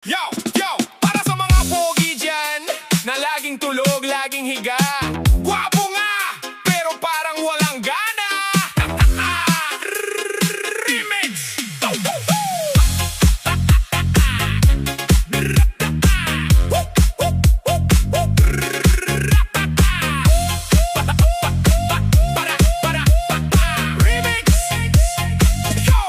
Yo! Yo! Para sa mga pogi dyan na laging tulog, laging higa. Gwapo nga, pero parang walang gana. Remix! Remix! Yo!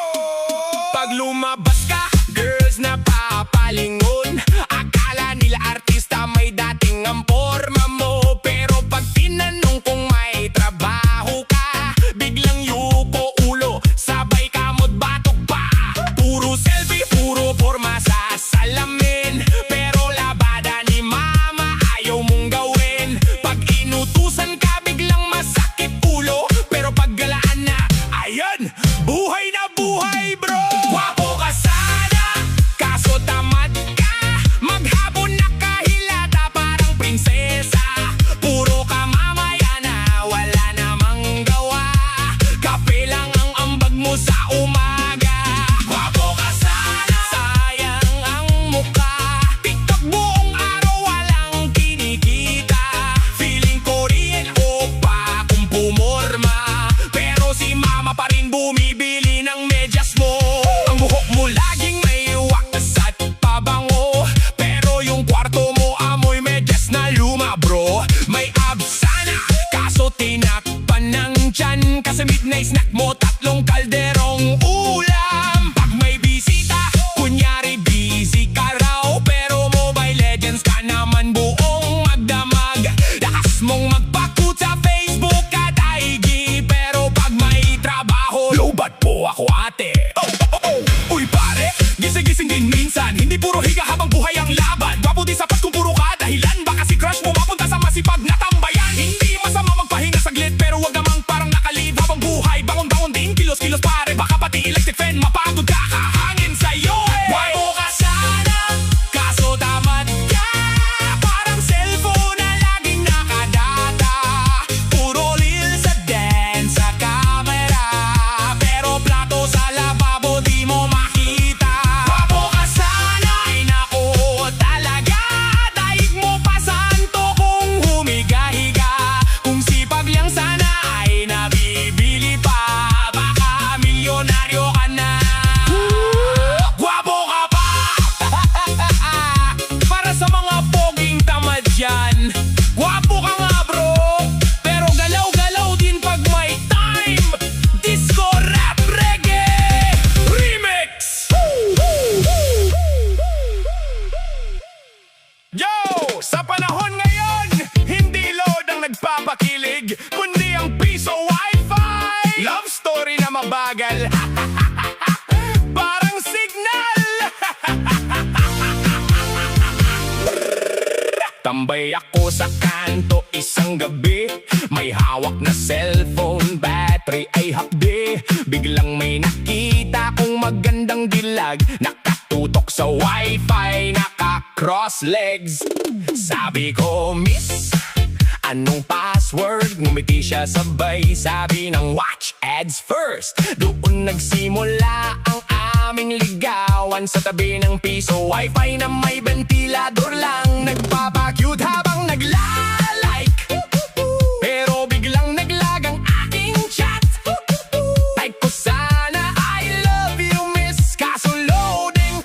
Pag lumabas ka, girls na papalingon. Akala nila artista, may dating ang porma mo. Pero pag tinanong kung may trabaho ka, biglang yuko ulo, sabay kamot batok pa. Puro selfie, puro porma sa salamin. Pero labada ni mama, ayaw mong gawin. Pag inutusan ka, biglang masakit ulo. Pero pag galaan na, ayan, buhay na buhay bro. Gwapo ka sana, kaso tamad ka. Maghapon na kahilata, parang prinsesa. Puro ka mamaya na, wala namang gawa. Kape lang ang ambag mo sa umaga. Gwapo ka sana, sayang ang mukha. TikTok buong araw, walang kinikita. Feeling Korean oppa kung pumorma. Pero si mama pa rin bumibili ng medyas mo. Ang buhok mo laging may wax at pabango. Pero yung kwarto mo amoy medyas na luma bro. May abs sana, kaso tinakpan ng tiyan. Kasi midnight snack mo, tatlong kalderong ulam. Pag may bisita, kunyari busy ka raw. Pero Mobile Legends ka naman buong magdamag. Lakas mong magpakut sa Facebook at IG. Pero pag may trabaho, lobat po ako ate. Uy pare, gising-gising din minsan. Hindi puro higa habang buhay ang laban. Gwapo di sapat kung puro ka dahilan. Baka si crush mo mapunta sa masipag na tambayan. Hindi masama magpahinga saglit, pero wag namang parang nakalib habang buhay. Bangon-bangon din, kilos-kilos pare. Baka pati electric fan, mapagod ka, kahangin sa'yo eh. Gwapo ka sana, kaso tamad ka. Parang cellphone na laging nakadata. Puro lil sa dance sa camera. Pero plato sa lababo di mo makita. Gwapo ka sana, ay naku talaga. Daig mo pa santo kung humiga-higa. Kung sipag lang sana ay nabibili pa. Baka milyonaryo ka na. Gwapo ka pa. Para sa mga poging tamad dyan, gwapo ka nga bro. Pero galaw-galaw din pag may time. Disco, rap, reggae remix. Yo! Sa panahon ngayon, hindi load ang nagpapakilig, kundi ang piso wifi. Love story na mabagal. Parang signal. Tambay ako sa kanto isang gabi. May hawak na cellphone, battery ay hakdi. Biglang may nakita kong magandang dilag. Nakatutok sa wifi, naka-cross legs. Sabi ko, miss, anong password? Ngumiti siya sabay, sabi ng watch ads first. Doon nagsimula ang aming ligawan. Sa tabi ng piso wifi na may ventilador lang. Nagpapacute habang nagla-like. Pero biglang naglag ang aking chat. Type ko sana, I love you miss. Kaso loading,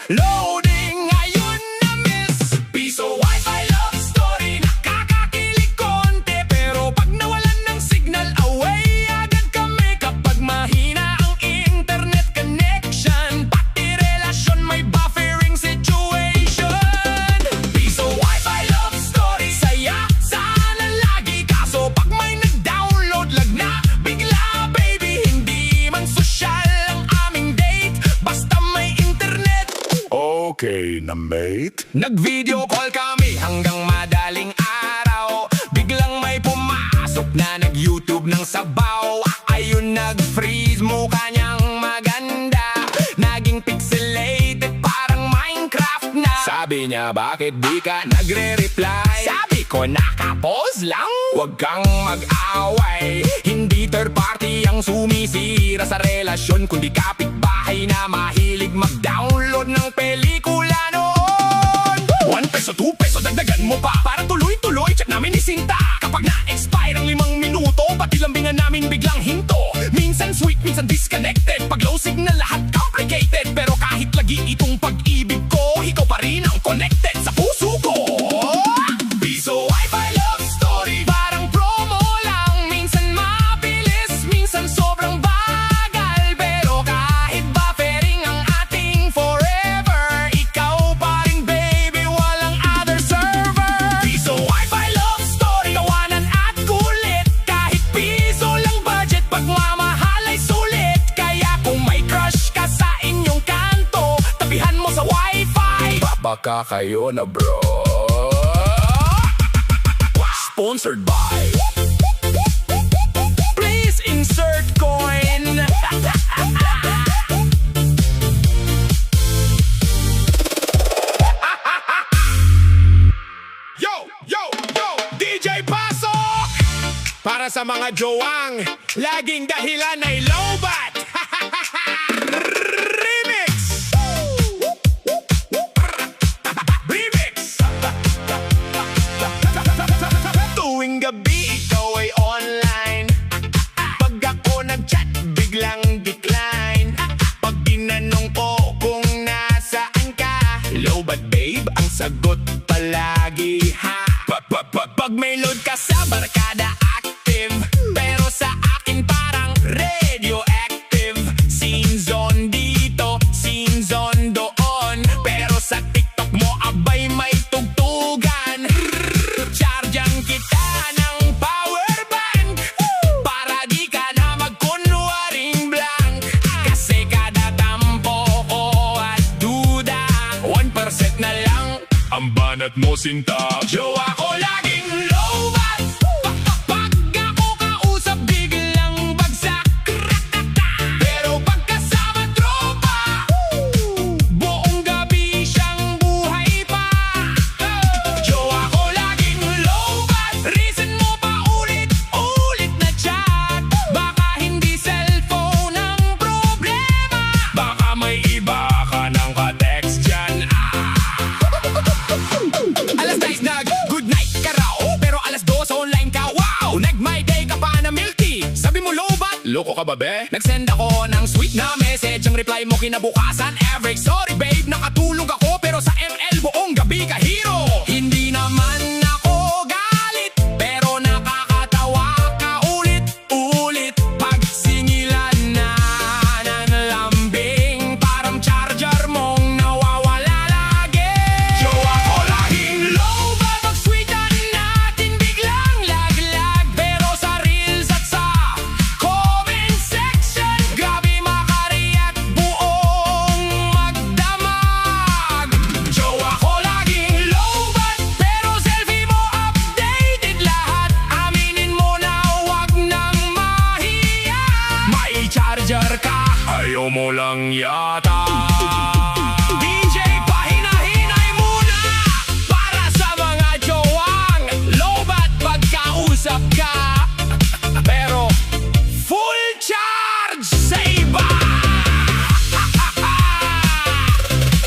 ayun na miss. Piso wifi love story, nakakakilig konti. Pero pag nawalan ng signal, away agad kami. Kapag mahina ang internet connection, pati relasyon may buffering situation. Piso wifi love story, saya sana lagi. Kaso pag may nag-download, lag na bigla baby. Hindi man sosyal ang aming date, basta may internet. Okay na mate. Nag-video call kami hanggang madaling araw. Biglang may pumasok na nag-YouTube ng sabaw. Ayun, nag-freeze, mukha niyang maganda. Naging pixelated, parang Minecraft na. Sabi niya, bakit di ka nagre-reply? Sabi ko, nakapause lang. Huwag kang mag-away. Hindi third party ang sumisira sa relasyon, kundi kapitbahay na mahilig mag-download ng pelikula noon. hinto. Minsan sweet, minsan disconnected. Pag low signal, lahat complicated. Pero kahit lagi itong pag-ibig ko, ikaw pa rin ang connected sa puso ko. Piso Wi-Fi love story, parang promo lang. Minsan mabilis, minsan sobrang bagal. Pero kahit buffering ang ating forever, ikaw pa rin baby, walang other server. Piso Wi-Fi love story, tawanan at kulit. Kahit piso lang budget, pagmamahal ay sulit. Kaya kung may crush ka sa inyong kanto, tabihan mo sa Wi-Fi. Baka kayo na bro. Sponsored by Please insert coin. Yo, yo, yo, DJ Pasok! Para sa mga jowang laging dahilan ay lowbat. Remix! Remix! Tuwing gabi ikaw ay online. Pag ako nag-chat, biglang decline. Pag tinanong ko kung nasaan ka, lowbat babe, ang sagot palagi ha. Pag may load ka sa barkada, active. Pero sa akin parang radioactive. Scene zone dito, scene zone doon. Pero sa TikTok mo abay may tugtugan. Chargean kita ng power bank para di ka na magkunwaring blank. Kasi kada tampo ko at duda, 1% na lang ang banat mo sinta. Jowa ko laging lowbat. Pag ako kausap, biglang bagsak. Pero pagkasama tropa, buong gabi siyang buhay pa. Jowa ko laging lowbat. Reason mo pa ulit-ulit na chat. Baka hindi cellphone ang problema. Baka may iba ka ng ka-text dyan. Alas 10 good night ka raw, pero alas 2 online ka, wow! Nag-my day ka pa na milk tea. Sabi mo lowbat, loko ka ba be? Nag-send ako ng sweet na message, ang reply mo kinabukasan average. Sorry babe, nakatulog ako, pero sa ML buong gabi ka hero. Hindi naman ako galit, pero nakakatawa ka ulit-ulit. Pag singilan na ng lambing, parang charger mong nawawala lagi. Jowa ko laging lowbat. Pag sweetan natin biglang laglag. Pero sa reels at sa comment section, grabe makareact buong magdamag. Jowa ko laging lowbat, pero selfie mo updated lahat. Aminin mo na wag nang mahiya. May charger ka, ayaw mo lang yata. DJ, pahina-hinay muna para sa mga jowang lowbat pagkausap ka, pero full charge sa iba.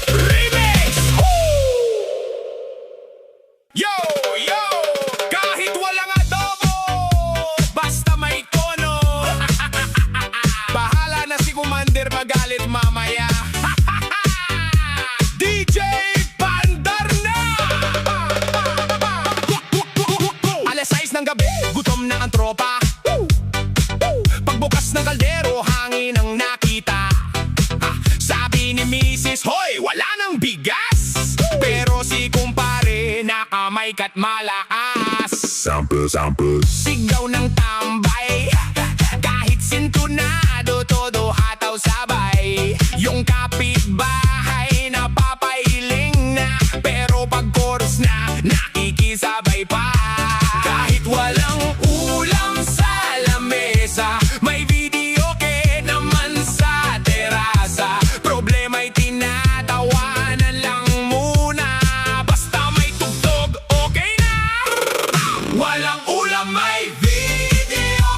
Remix! Yo, yo! Kahit walang adobo, basta may tono. Bahala na si Commander magalit mamaya. DJ Pandar na! Alas 6 ng gabi, gutom na ang tropa. Pagbukas ng kaldero, hangin ang nakita. Sabi ni Mrs. Hoy, wala nang bigas. Pero si kumpare, nakamay-kat malakas. Sample. Sigaw ng tambay, kahit sintunado, todo hataw sabay. Yung kapitbahay napapailing na, pero pag chorus na, nakikisabay pa. Kahit walang ulam sa lamesa, may video ke naman sa terasa. Problema'y tinatawanan lang muna, basta may tugtog, okay na. Walang ulam, may video.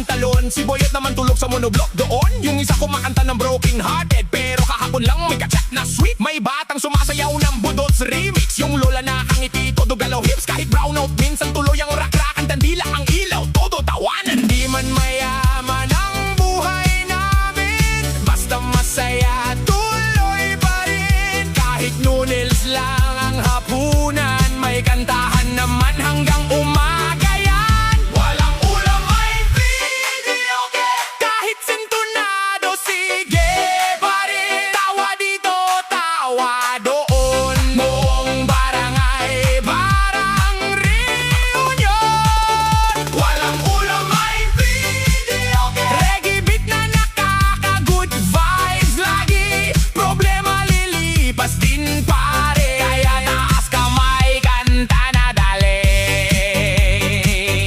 pantalon. Si Boyet naman tulog sa monoblock doon. Yung isa kumakanta ng Broken Hearted, pero kahapon lang may kachat na sweet. May batang sumasayaw ng Budots remix. Yung lola nakangiti, todo galaw hips. Kahit brownout, minsan tuloy ang rak-rakan. Tandila ang ilaw, todo tawanan. Di man mayaman ang buhay namin, basta masaya tuloy pa rin. Kahit noodles lang ang hapunan, may kantahan naman hanggang umaga yan. Walang ulam, may video game. Kahit sintonado, sige pa rin. Tawa dito, tawa doon. Buong barangay, barang reunion. Walang ulam, may video game. Reggae beat na nakaka-good vibes lagi. Problema lilipas din pare. Kaya taas kamay, kanta na dali.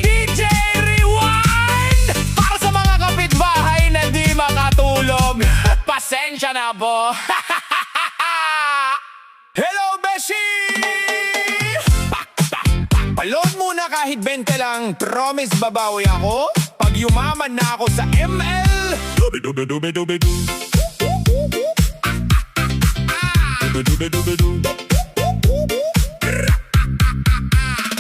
DJ Rewind! Para sa mga kapitbahay na di makatulog, pasensya na po. Hello, Beshi! Palod muna kahit 20 lang. Promise babawi ako pag yumaman na ako sa ML. Dubi-dubi-dubi-dubi-du. Dubi-dubi-dubi-du.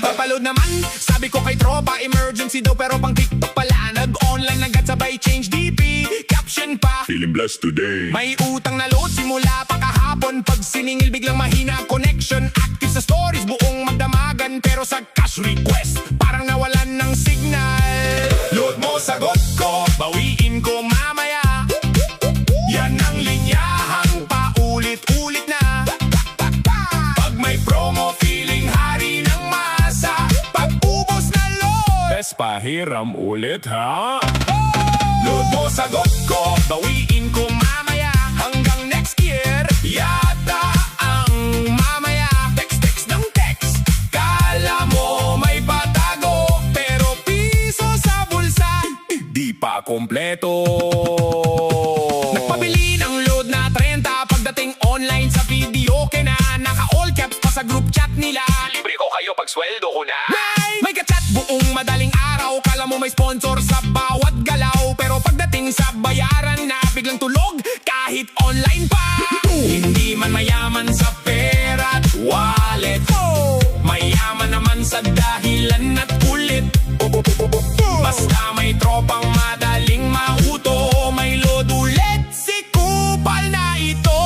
Papaload naman, sabi ko kay tropa, emergency daw pero pang TikTok pala. Nag-online agad sabay change DP, caption pa. Feeling blessed today. May utang na load simula pa kahapon. Pag siningil biglang mahina ang connection. Active sa stories buong magdamagan, pero sa cash request parang nawalan ng signal. Load mo sagot ko, bawiin ko mamaya. Yan ang linyahang paulit-ulit na. Pag may promo feeling hari ng masa. Pag ubos na load, bes pahiram ulit ha. Load mo sagot ko, bawiin ko mamaya. Hanggang next year, yata ang mamaya. Text ng text, kala mo may patago, pero piso sa bulsa, di pa kompleto. Nagpabili ng load na 30, pagdating online sa video okay na. Naka-all caps pa sa group chat nila. Libre ko kayo pag sweldo ko na. May kachat buong madaling araw, kala mo may sponsor sa bawat galaw. Pero pagdating sa bayaran na, biglang tulog kahit online pa. Hindi man mayaman sa pera at wallet, mayaman naman sa dahilan at kulit. Basta may tropang madaling mauto, may load ulit, si kupal na ito.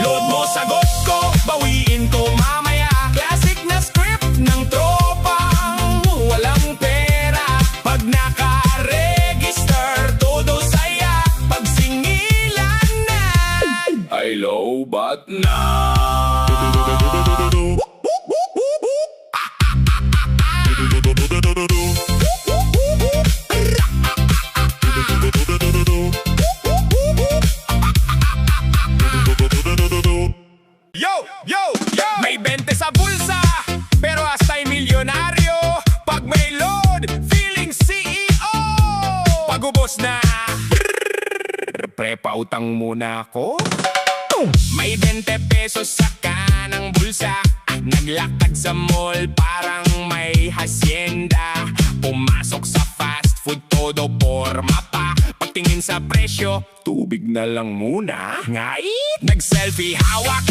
Load mo sagot ko, bawiin ko mamaya. Classic na script ng tropang walang pera. Pag naka-register, todo saya. Pag singilan na, ay low but na. Yo, yo, yo! May 20 sa bulsa, pero hasta'y milyonaryo. Pag may load, feeling CEO. Pag ubos na, prepautang muna ako. May 20 pesos sa kanang bulsa. Naglakad sa mall, parang may hacienda. Pumasok sa fast food, todo porma pa. Pagtingin sa presyo, tubig na lang muna. Ngait! Nag-selfie, hawak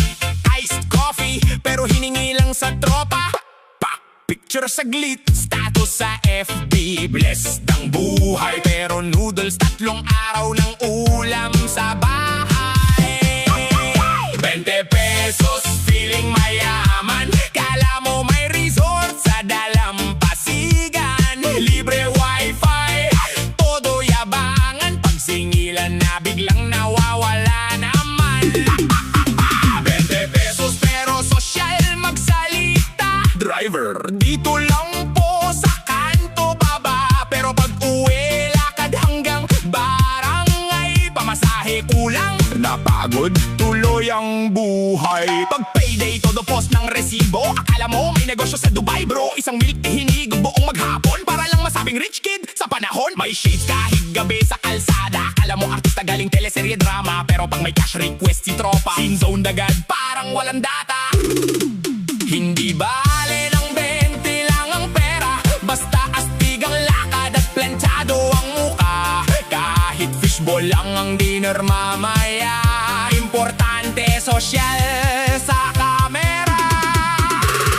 iced coffee, pero hiningi lang sa tropa. Picture saglit, status sa FB. Blessed ang buhay, pero noodles 3 araw ng ulam sa bahay. 20 pesos, feeling mayaman. Kala mo may resort sa dalampasigan. Libre wifi, todo yabangan. Pag singilan na, biglang nawawala naman. 20 pesos pero sosyal magsalita. Driver, dito lang po sa kanto baba. Pero pag uwi, lakad hanggang barangay. Pamasahe kulang, napagod tuloy ang buhay. Pag payday, todo post ng resibo. Akala mo may negosyo sa Dubai bro. Isang milk hinig buong maghapon para lang masabing rich kid sa panahon. May shades kahit gabi sa kalsada. Akala mo artista galing teleserye drama. Pero pag may cash request si tropa, in zone agad parang walang data. Hindi bale ng 20 lang ang pera, basta astig ang lakad at planchado ang Fishball lang ang dinner mamaya. Importante sosyal sa kamera.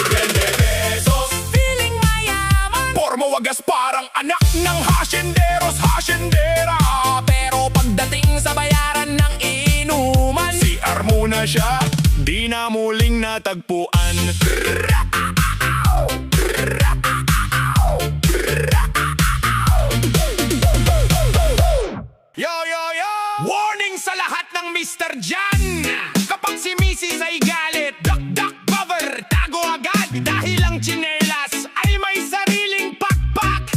20 pesos, feeling mayaman. Pormo wagas parang anak ng hasyenderos, hasyendera. Pero pagdating sa bayaran ng inuman, CR muna siya, di na muling natagpuan. Yo, yo, yo! Warning sa lahat ng Mr. Jan! Kapag si Mrs. ay galit, duck, duck, cover, tago agad. Dahil ang tsinelas ay may sariling pakpak.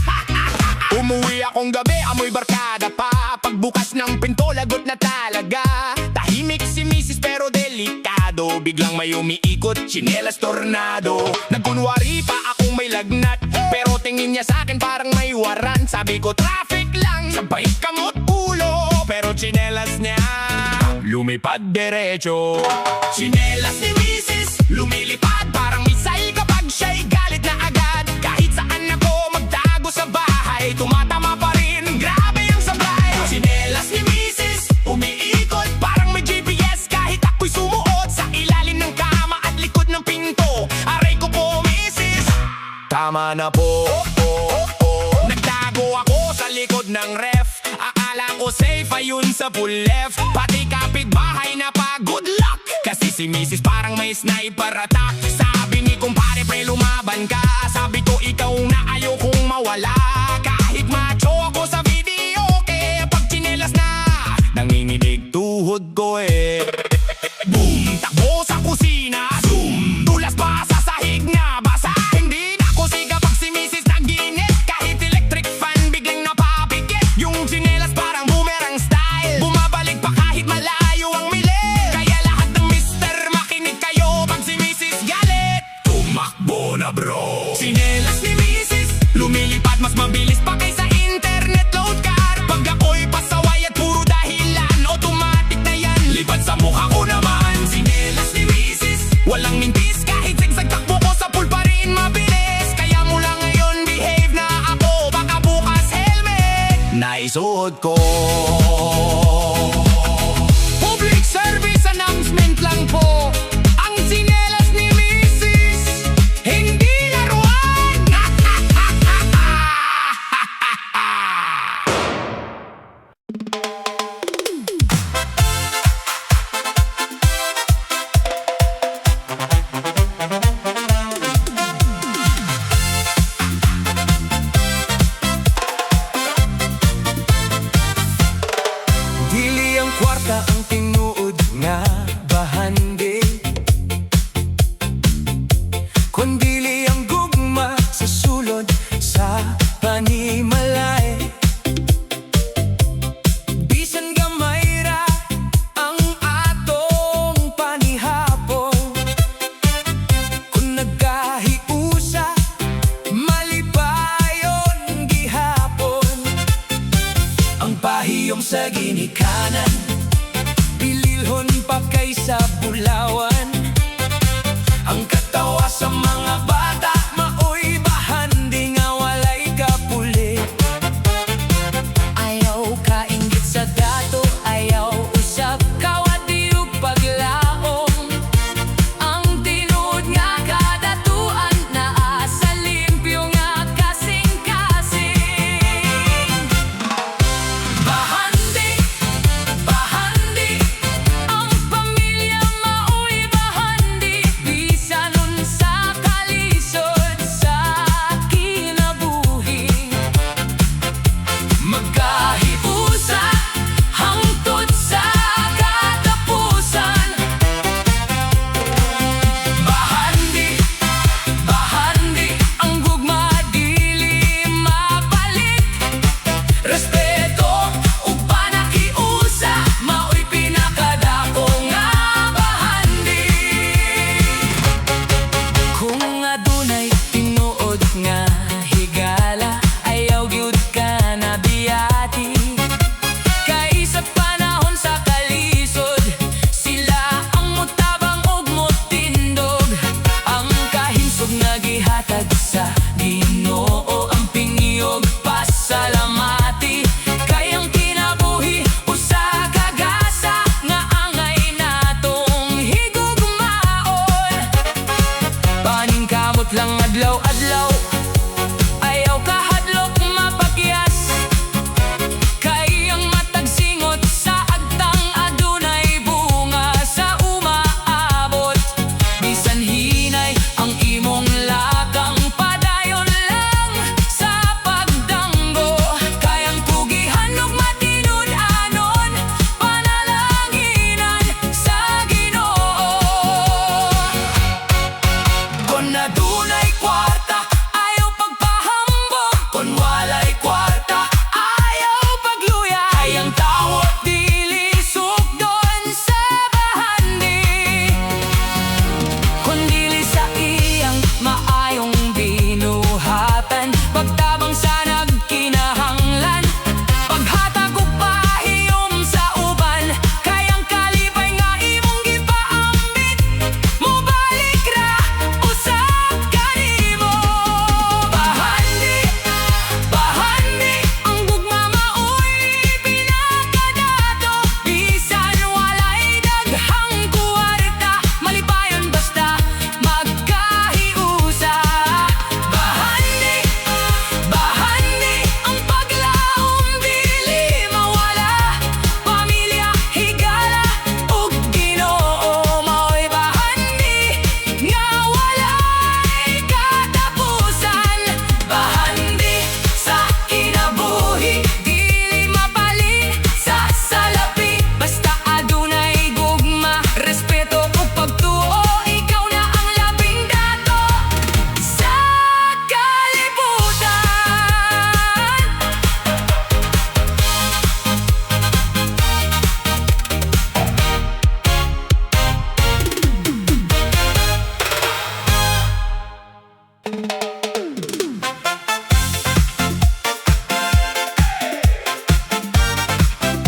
Umuwi akong gabi, amoy barkada pa. Pagbukas ng pinto, lagot na talaga. Tahimik si Mrs. pero delikado. Biglang may umiikot, tsinelas tornado. Nagkunwari pa akong may lagnat, pero tingin niya sa akin parang may waran. Sabi ko, traffic lang, sabay kamot ulo. Pero tsinelas niya lumipad derecho. Tsinelas ni Mrs. lumilipad parang misay kapag siya'y galit na agad. Kahit saan ako magtago sa bahay, tumatama pa rin, grabe ang sablay. Tsinelas ni Mrs. umiikot parang may GPS. Kahit ako'y sumuot sa ilalim ng kama at likod ng pinto. Aray ko po, Mrs. Tama na po. Nagtago ako sa likod ng ref. Akala ko safe, ayun sa full left. Pati kapitbahay na pa, good luck. Kasi si Mrs. parang may sniper attack. Sabi ni kumpare, pre, lumaban ka. Sabi ko, ikaw na ayokong mawala. Kahit macho ako sa video, kaya pag tsinelas na, nanginginig tuhod ko eh. Boom! Takbo sa kusina, zoom! Tulas pa sa sahig na basa. Hindi na ako siga pag si Mrs. naginit. Kahit electric fan, biglang napapikit. Yung tsinelas parang boomerang style, bumabalik pa kahit malayo ang milit. Kaya lahat ng Mr. makinig kayo pag si Mrs. galit. Tumakbo na bro. Tsinelas ni Mrs. lumilipad mas mabilis pa kaysa internet load car. Pag ako'y pasaway at puro dahilan, automatic na yan, lipad sa mukha ko naman. Tsinelas ni Mrs. walang mintis, kahit zigzag takbo ko sa pool pa rin mabilis. Kaya mula ngayon behave na ako, baka bukas helmet naisuot ko. Public service announcement lang po. Ang tsinelas ni Mrs. hindi laruan. Dili ang kwarta ang tinuod nga bahandi, kundili ang gugma sa sulod sa panimalay. Bisan gamay ra ang atong panihapon, kung nagkahiusa malipayon gihapon. Ang pahiyong sa ginikanan, pililhon pa kaysa bulawan. Ang katawa sa mga bata, Ambot lang adlaw-adlaw, ayaw kahadlok mapakyas. Kay ang matag singot sa agtang adunay bunga sa umaabot. Bisan hinay ang imong lakang padayon lang sa pagdanggo. Kayang pugihan ug matinud-anon, panalanginan sa Ginoo. Kon adunay kwarta, ayaw pagpahambog. Kon walay kwarta, ayaw pagluya. Hayang tawot dili sukdon sa bahandi. Kon dili sa iyang maayong binuhatan, pagtabang sa nagkinahanglan, paghatag ug pahiyom sa uban. Kayang kalipay nga imong gipaambit, mobalik ra usab kanimo. Bahandi, bahandi, ang gugma maoy pinakadato. Bisan walay daghang kuwarta, malipayon basta magkahiusa. Bahandi, bahandi, ang paglaom dili mawala. Pamilya, higala, ug Ginoo mao'y bahandi nga walay katapusan. Bahandi sa kinabuhi, dili mabalin sa salapi. Basta adunay gugma, respeto ug pagtuo, ikaw na ang labing dato sa kalibutan.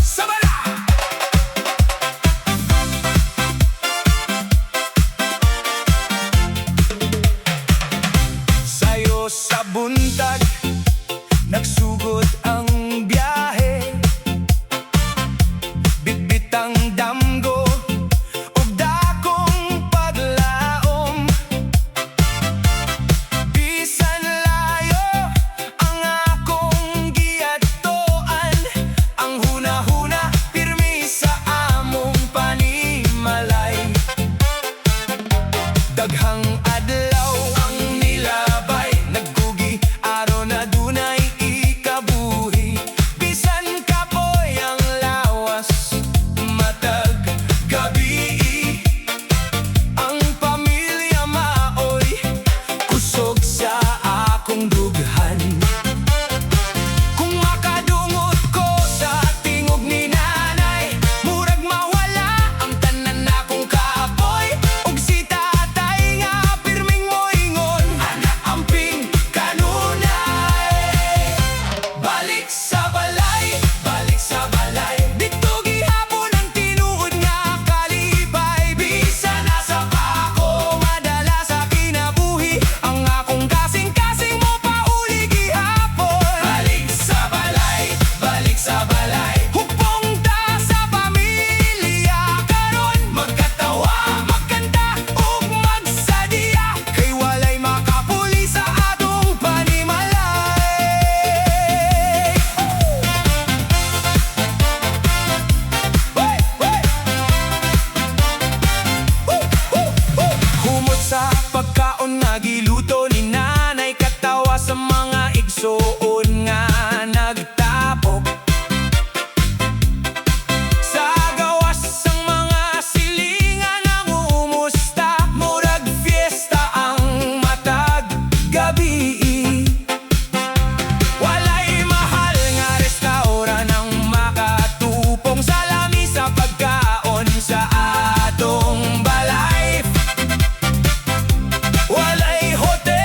Sabala! Sayo sa buntag, nagsugod ang biyahe. Bitbit ang damgo, ug dakong paglaom. Bisan layo ang akong giadtoan, ang hunahuna pirmi sa among panimalay. Daghang adlaw ang nilabay, nagkugi aron adunay ikabuhi. Bisan kapoy ang lawas, matag gabi, ang pamilya maoy kusog sa akong dughan. Kung makadungot ko sa tingog ni nanay, murag mawala ang tanan akong kaapoy. Ug si tatay nga pirming moingon, anak amping kanunay. Balik sa balay, balik sa balay. Dito gihapon ang tinuod nga kalipay. Bisan nasa pa ako madala sa kinabuhi, ang akong kasing-kasing mo pauli gihapon. Balik sa balay, balik sa balay. Hupong ta sa pamilya karon, magkatawa, magkanta ug magsadiya. Kay walay makapuli sa atong panimalay. Hoy, hoy! Humot sa pagkaon nga giluto ni nanay, katawa sa mga igsoon nga nagtapok. Sa gawas ang mga silingan ang umusta, murag fiesta ang matag gabi. Walay mahal nga restauran ang makatupong sa lamisa pagkaon sa atong balay. Walay hotel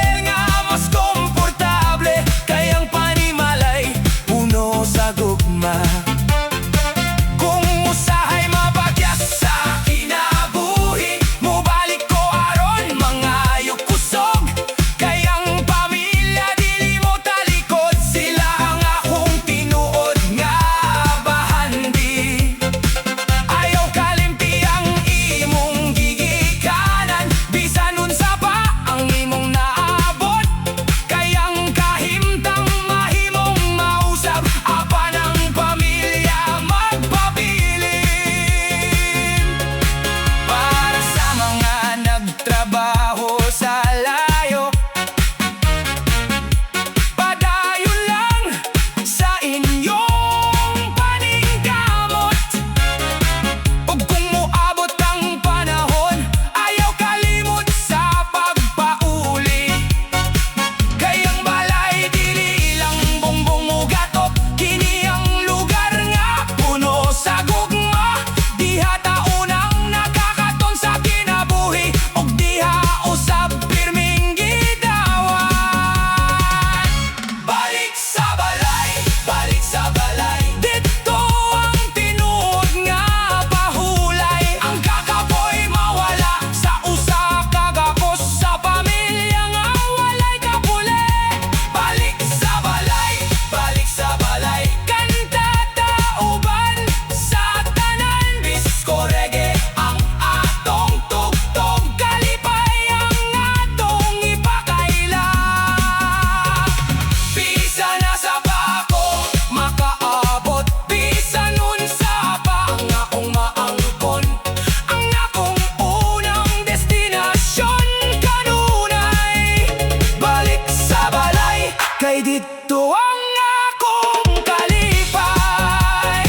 dito ang akong kalipay.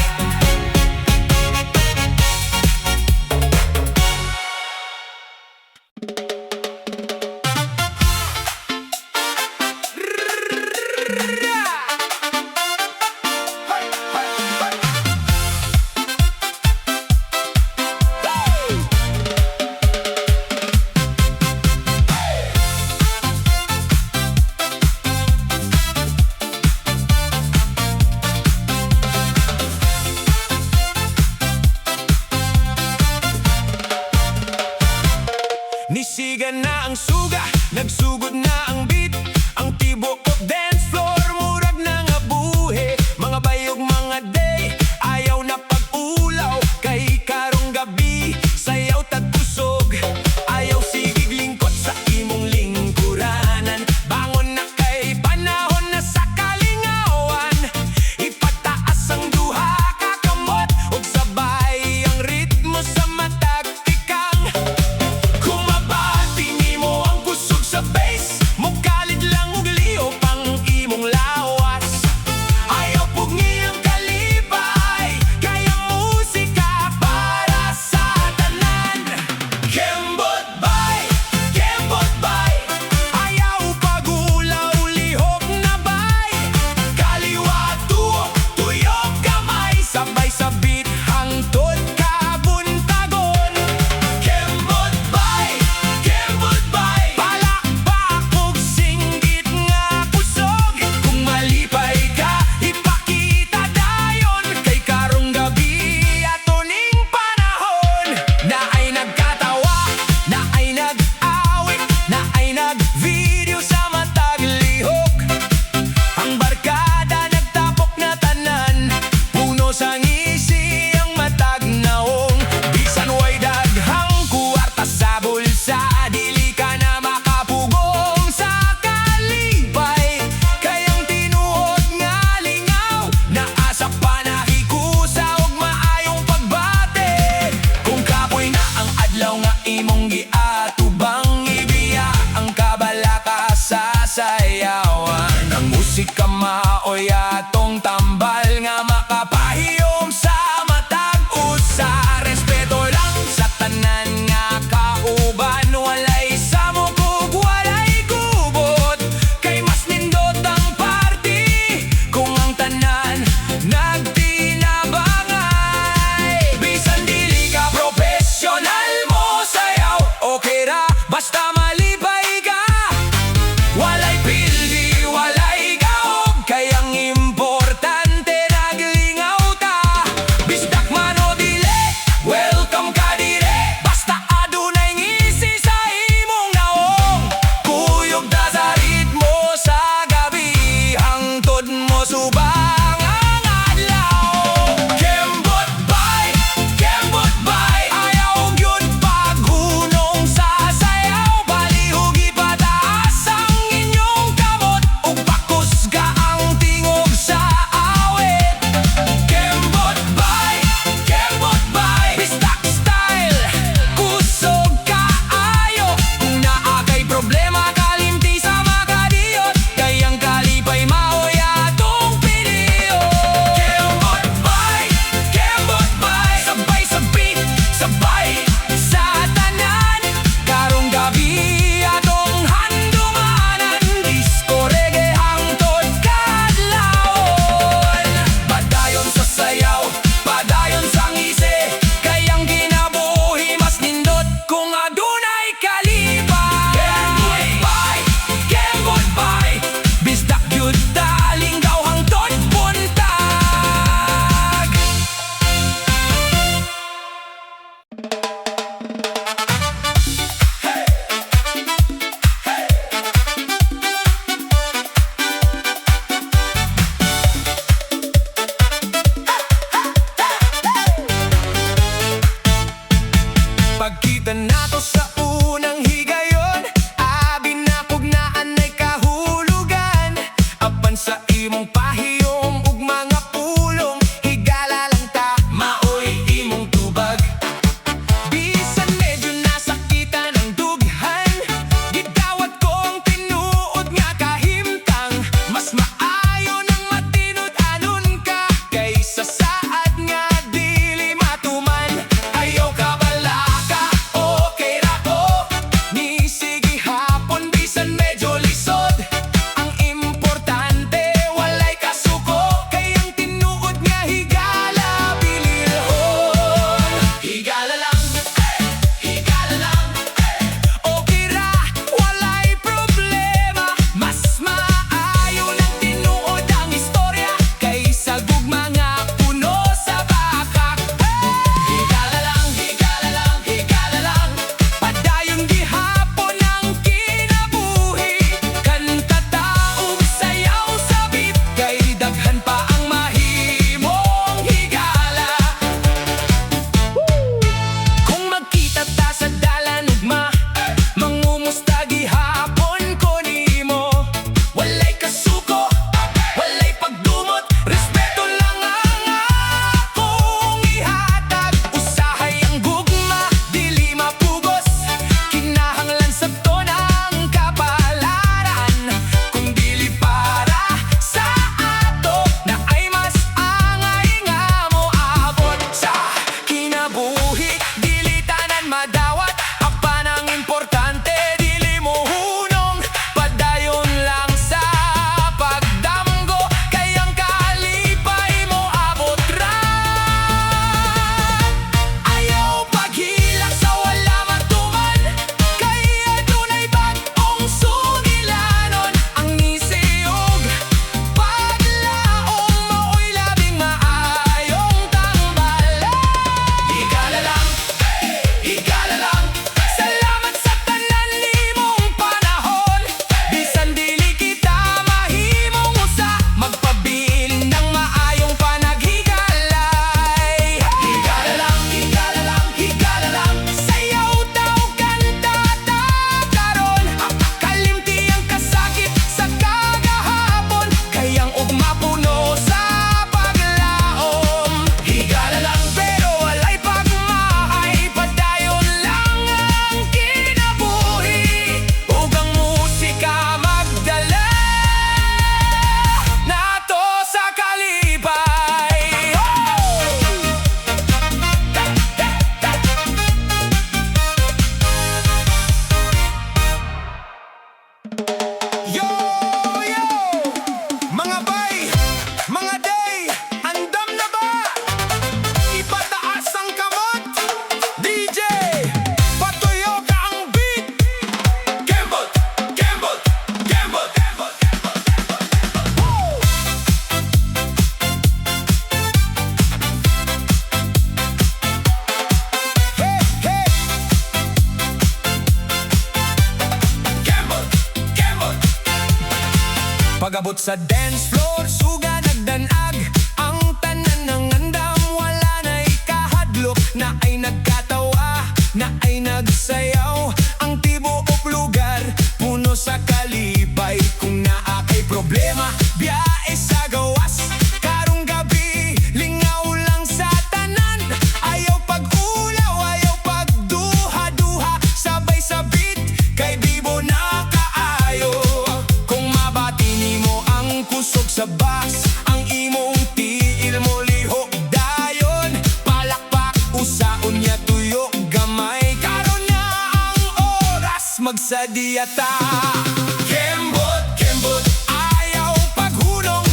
Nisigan na ang suga, nagsugod na ang beat. Ang tibok of dance floor, murag na nga buhi. Mga bayog, mga day, ayaw na pag-ulaw. Kay karong gabi, sayaw tag-kusog. Ayaw sigig lingkot sa imong lingkuranan. Bangon na kay panahon na sa kalingawan. Ipataas ang duha kakamot, ug sabay ang ritmo sa matag tikang. Kumabati nimo ang kusog sa bass, mukalid lang og liyo pang imong lawas. Ayaw pugngi ang kalipay, kaya musika para sa tanan. Kembot bay, ayaw pagulaw lihok na bay. Kaliwa tuo, tuyok kamay, sabay sa beat hangtod kabuntagon. Kembot bay, palakpak ug singgit nga kusog. Kung malipay ka, ipakita dayon. Kay karong gabi, atoning panahon. Na ay nagkatawa, na ay nag-awit, na ay nag-video sa matag lihok. Ang barkada nagtapok na tanan, puno sa ngisi ang matag naong. Bisan way daghang kuwarta sa bulsa, dili ka na makapugong sa kalipay. Kayang tinuod nga lingaw, naa sa panahikusa ug maayong pagbate. Kung kapoy na ang adlaw nga imong giatubang, ibiya ang kabalaka sa sayawan. Ang musika maoy atong tambal nga makapahiyom sa matag usa. Respeto lang sa tanan nga kauban, walay samok ug walay gubot. Kay mas nindot ang party kung ang tanan nagtinabangay. Bisan dili ka professional mo sayaw, okay ra basta malipay ka. Walay pildi, walay gaog, kayang Pagabot sa dance floor, suga nagdanag. Ang tanan ng andam, wala na ikahadlok. Na ay nagkatawa, na ay nagsayaw. Ang tibuok lugar, puno sa kalipay. Kung naa kay problema, biyae sa gawas. Karong gabi, lingaw lang sa tanan. Ayaw pag-ulaw, ayaw pagduha-duha. Sabay sa beat, kay bibo na kaayo. Kung mabati nimo ang kusog sa bus, ang imong tiil mo lihok dayon. Palakpak, usaon niya tuyo gamay. Karon na ang oras, magsadiyata. Kembot, kembot, ayaw paghulong.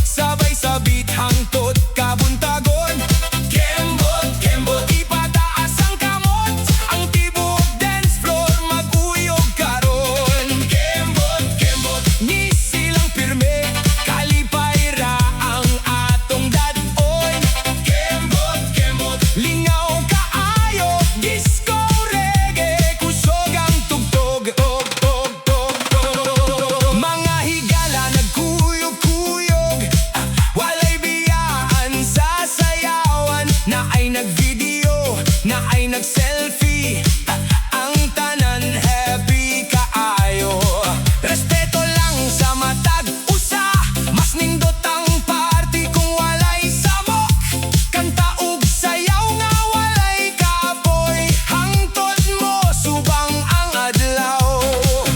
Sabay sa beat, hangtod kabuntagon. Kembot, kembot, ipataas ang kamot. Ang tibuok dance floor, mag-uyog karon. Kembot, kembot, ni silang pirme. Kalipay ra ang atong dad-oy. Kembot, kembot, lingaw kaayo. Disco reggae, kusog ang tugtog. Tog, tog, tog, tog. Mga higala nagkuyog-kuyog. Walay biyaan sa sayawan. Na ay nagvideo, na ay nagselfie. Ang tanan happy kaayo. Respeto lang sa matag usa. Mas nindot ang party kung walay samok. Kanta ug sayaw nga walay kapoy. Hangtod mo subang ang adlaw.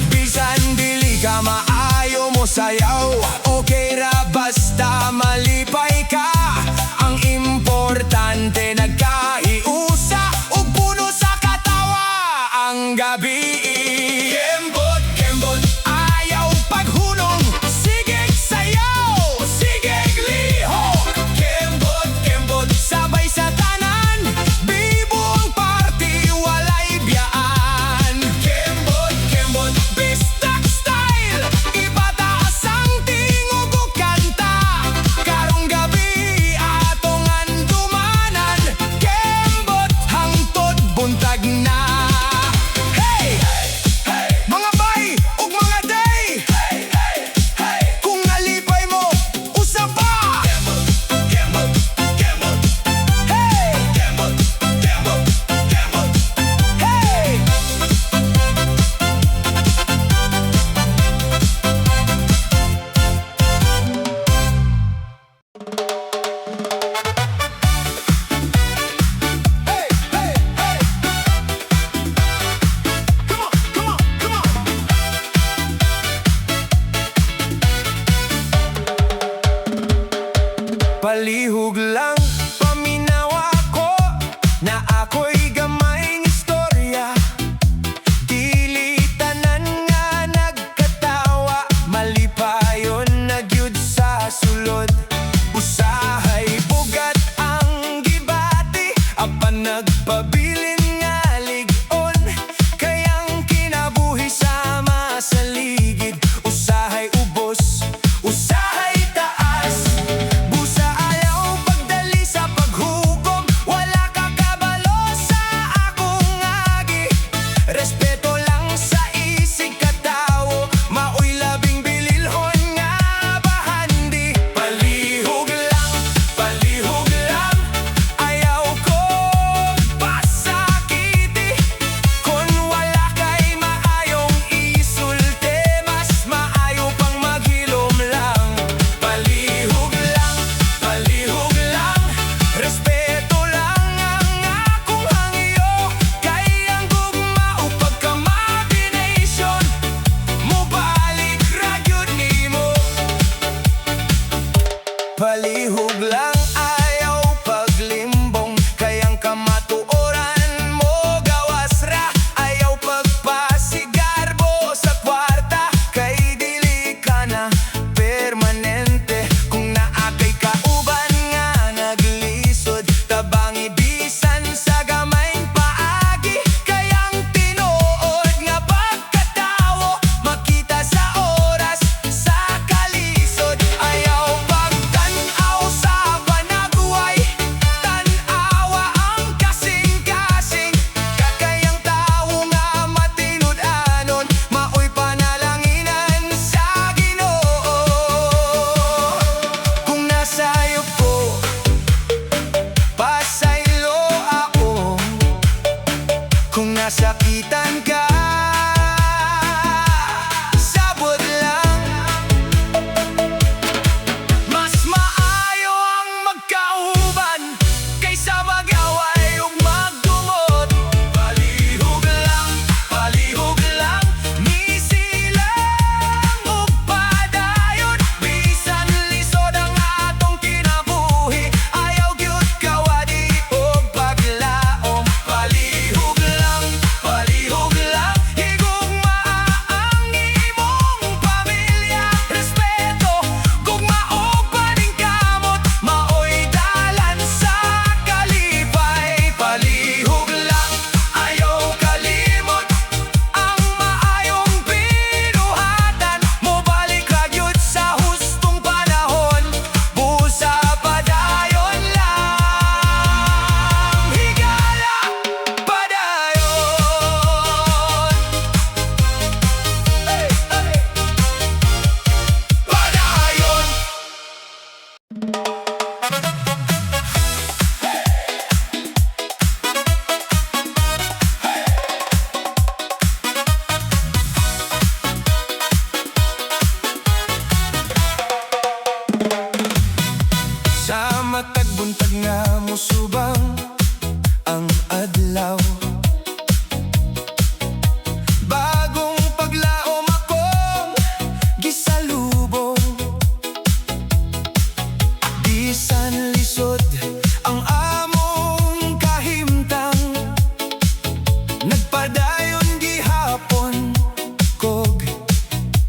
Bisan dili ka maayo mo sayaw. Okay ra basta malipay ka. Ang importante nagkahiusa. Ug puno sa katawa ang gabi. Kembot, kembot, ayaw paghunong. Sigig sayaw, sigig lihok. Kembot, kembot, sabay sa tanan. Bibo ang party, walay biyaan. Kembot, kembot, bistak style. Ipataas ang tingog ug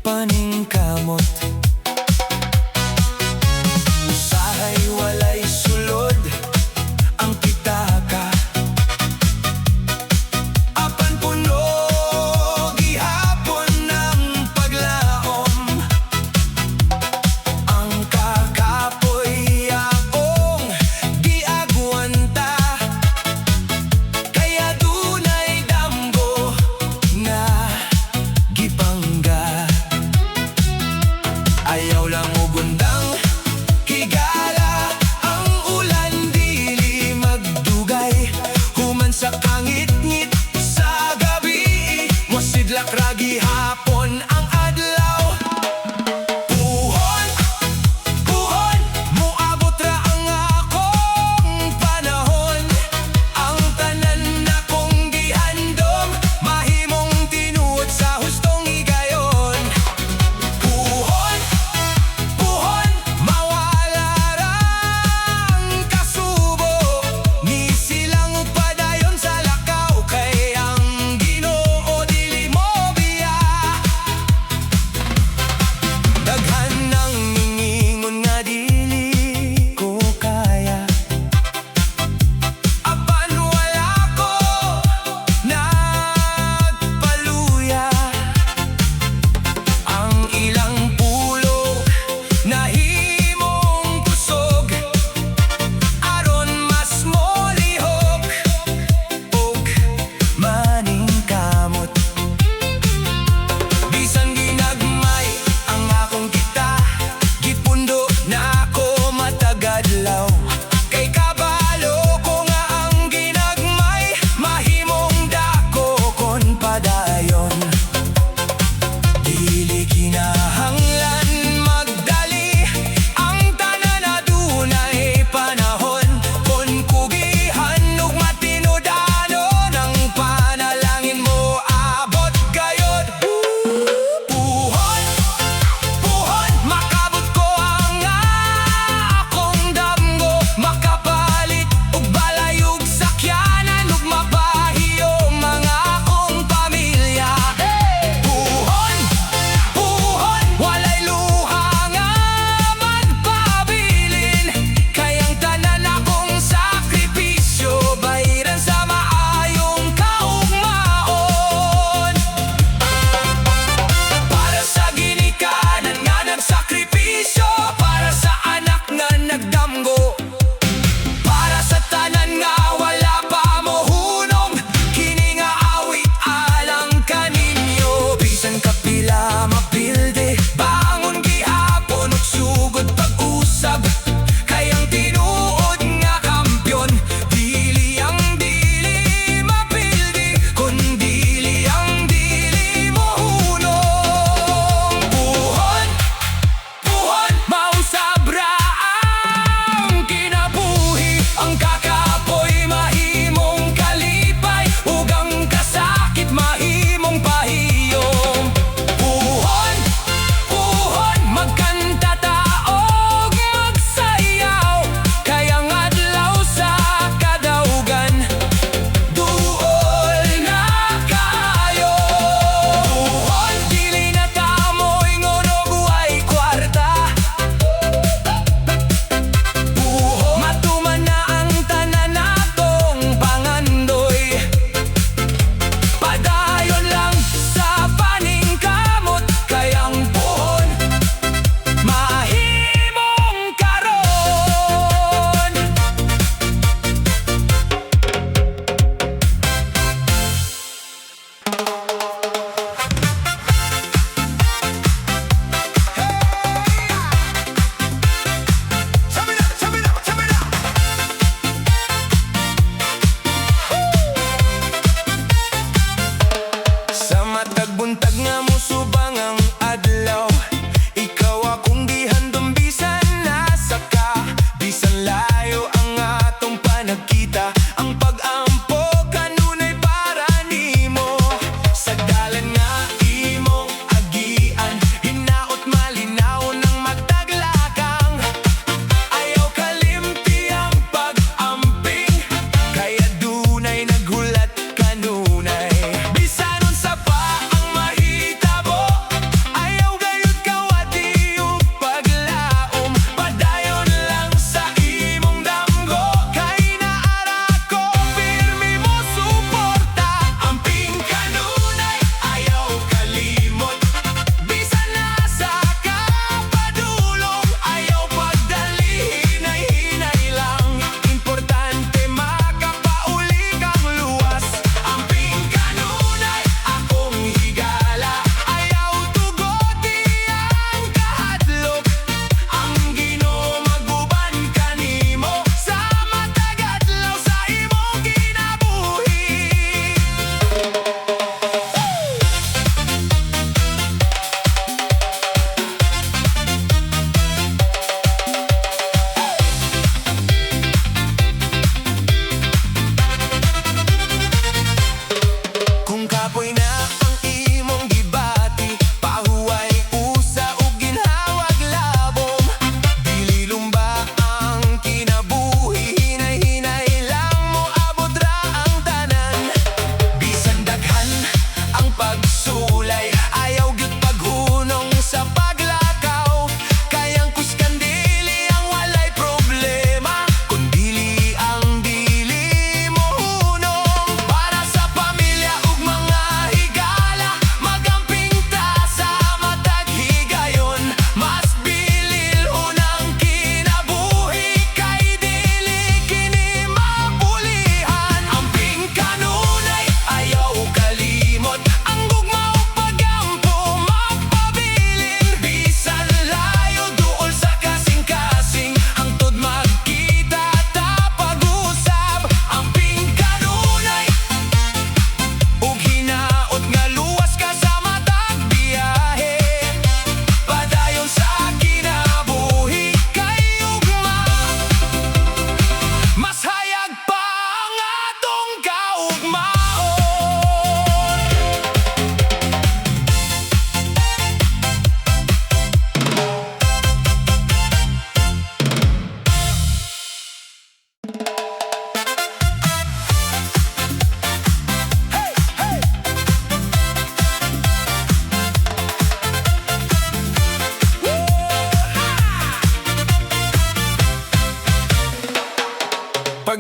paningkamot. Usahay walay sulod ang pitaka, apan puno gihapon ng paglaom. Ang kakapoy yaong giagwanta, kaya dunay damgo nga gipangga. Ayaw lang ugundang higala, ang ulan dili magdugay. Human sa kangit-ngit sa gabi, mosidlak ragi hapon ang adlaw. Puhon, puhon, muabot ra ang akong panahon. Ang tanan na kong gihandom, mahimong tinuod sa hustong higayon. Puhon, puhon, mawala rang kasubo, ni silang padayon sa lakaw, kay ang Ginoo dili mo biya. Daghan ng ningingon nga dili ko kaya, apan wala ko nagpaluya. Ang ilang pulo nahimong kusog, aron mas molihok og maningkamot. Bisan ginagmay ang akong kita, gipundo na ako matagadlaw. Kay kabalo ko nga ang ginagmay, mahimong dako kon padayon. Dili kinahanglan magdali, ang tanan adunay panahon. Kon kugihan ug matinud-anon, ang panalangin mo abot gayod. Puhon, puhon, makabot ko ang akong damgo, makapalit og balay ug sakyanan, ug mapahiyo mga akong pamilya. Puhon, puhon,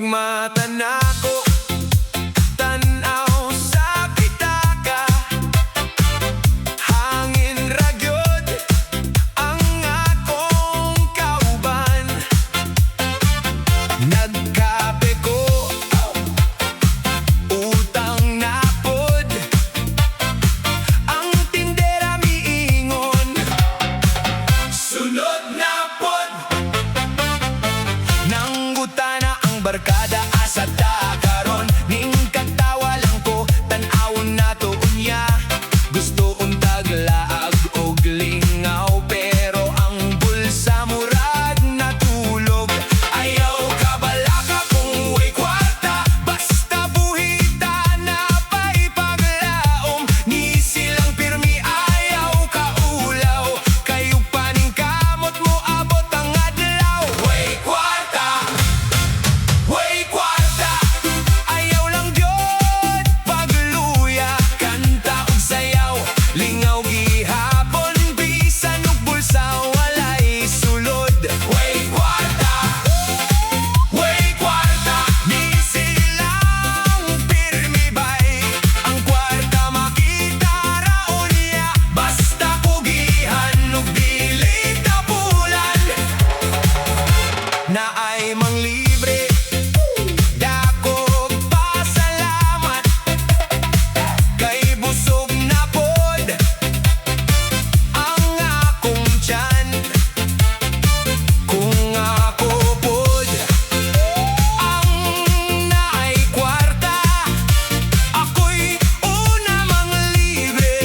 mata nako, tanaw sa pitaka, hangin ragyod ang akong kauban. Nagkape ko, utang na pod, ang tindera miingon, sunod na pod. Nanggutana ang barkada asa karon, ning katawa lang ko, tan-awon na to unya. Gusto untag laag og lingaw, pero ang bulsa murag natulog. Ayaw kabalaka kung way kwarta, basta buhita na pa'y paglaom. Ni silang pirmi ayaw kaulaw, kayo paning kamot mo abot ang adlaw. Way kwarta, ayaw lang gyud pagluya, kanta ug sayaw, lingaw gihapon, bisan ug bulsa walay sulod. Way kwarta, di silang pirmi bay, ang kwarta makita raon niya, basta pugihan ug dili tapulan. Naay mang libre, dakog pasalamat, kay busog na pod ang akong tiyan. Kung ako pod ang naay kwarta, ako'y una mang libre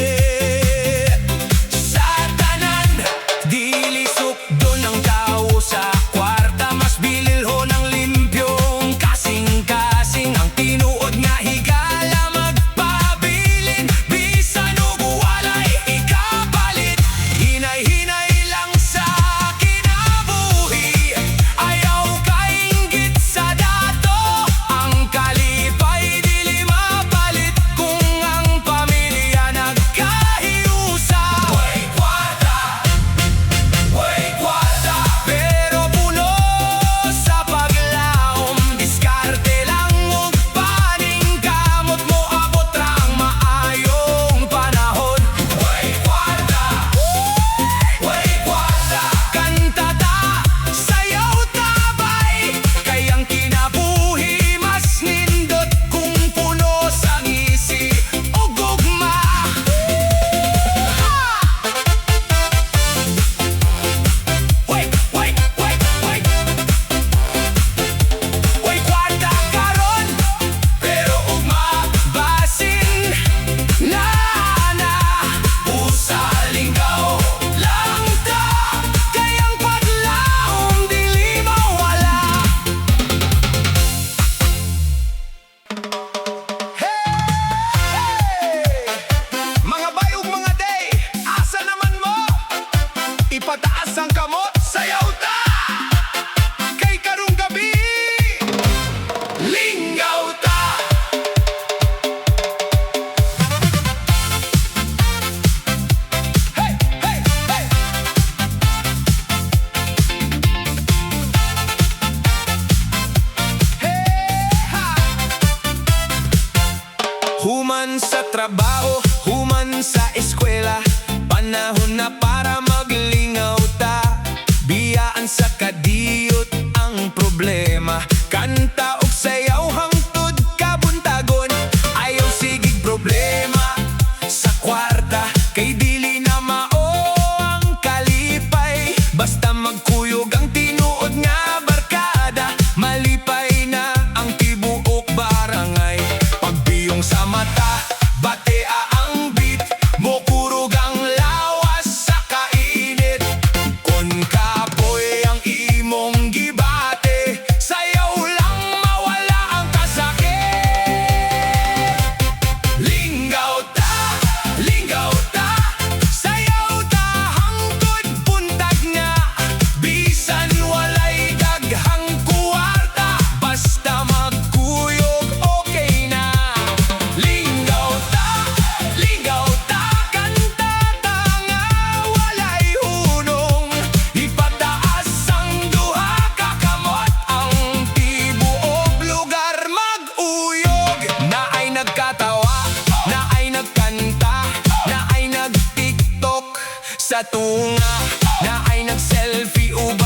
sa tanan. Dili sukdon ang tao sa kwarta, mas bililhon ang limpyong kasing-kasing. Ang tinuod nga higala magpabilin, bisan ug walay ikapalit. Hinay-hinay lang sa kinabuhi, ayaw kainggit sa dato. Ang kalipay dili mapalit kung ang pamilya nagkahiusa. Way kwarta, pero puno sa paglaom. Diskarte lang ug paning kamot mo abot ra ang maayong panahon. Way kwarta, kanta ta, sayaw tabay, kay ang kinabuhi mas nindot kung puno sa ngisi o gugma. Way kwarta karon, pero ugma basin na busa linggaw lang ta, kay ang paglaom dili mawala. Mga bay ug mga day, asa naman mo? Ipataas ang kamot, sayaw ta! Kay karong gabi, linggaw ta! Hey, hey, hey! Hey, ha! Human sa trabaho, human sa eskwela, panahon na para maglingaw ta. Biyaan sa kadiyot ang problema, kanta og sayaw hangtod kabuntagon. Ayaw sigig problema sa kwarta, kay dili na mao ang kalipay. Basta magkuyog ang tinuod nga barkada, malipay na ang tibuok barangay. Pagbiyong sa mata, batea ang beat, mokurog ang lawas sa kainit. Kon kapoy ang imong gibate, sayaw lang mawala ang kasakit. Linggaw ta, sayaw ta hangtod buntag nga. Na ay nag-selfie ug